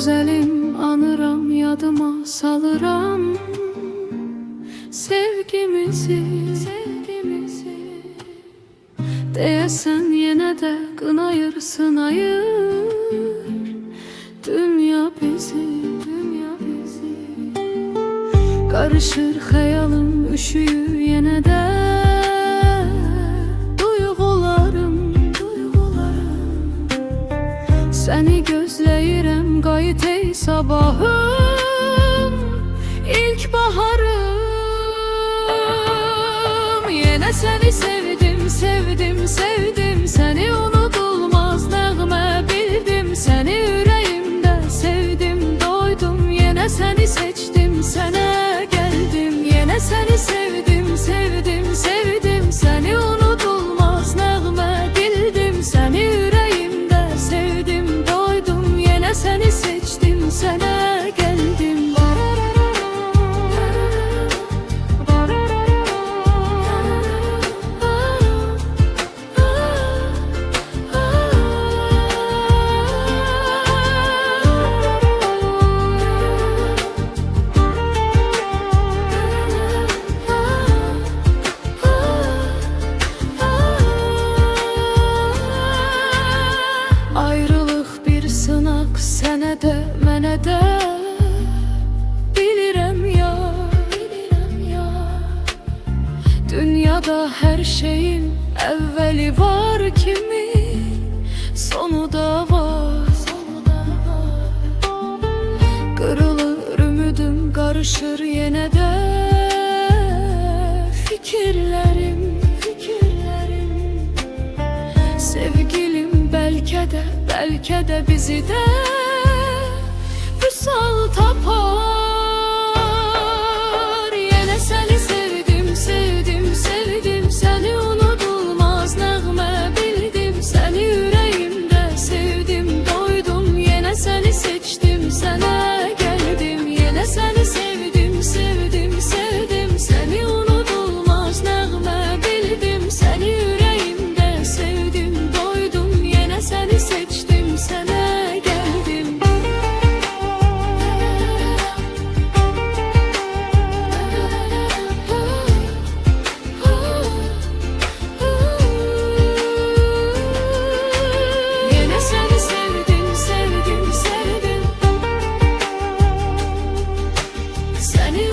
Gözəlim anıram, yadıma salıram sevgimizi. Deyəsən yenə də qınayır, sınayır dünya bizi. Qarışır xəyalım, üşüyür yenə də duyğularım. Səni gözləyirəm, qayıt ey sabahım, ilk baharım. Yenə səni sevdim, səni unudulmaz nəğmə bildim. Səni ürəyimdə sevdim, doydum. Yenə səni seçdim, sənə gəldim. Yenə səni sevdim, səni unudulmaz nəğmə bildim. Səni ürəyimdə sevdim, doydum. Yenə səni seçdim, sənə gəldim. Ayrılıq bir sınaq, sənə də, mənə də. Bilirəm ya, dünyada hər şeyin əvvəli var kimi, sonu da var. Qırılır ümidім, qarışır yenə də fikirlərim. Sevgilim bəlkə də bizi də vüsal tapar. Yenə səni sevdim, səni unudulmaz nəğmə bildim. Səni ürəyimdə sevdim, doydum. Yenə səni seçdim, sənə gəldim. Yenə səni sevdim, səni unudulmaz nəğmə bildim. Səni ürəyimdə sevdim, doydum. Yenə səni seçdim, sənə gəldim. Yenə səni sevdim, səni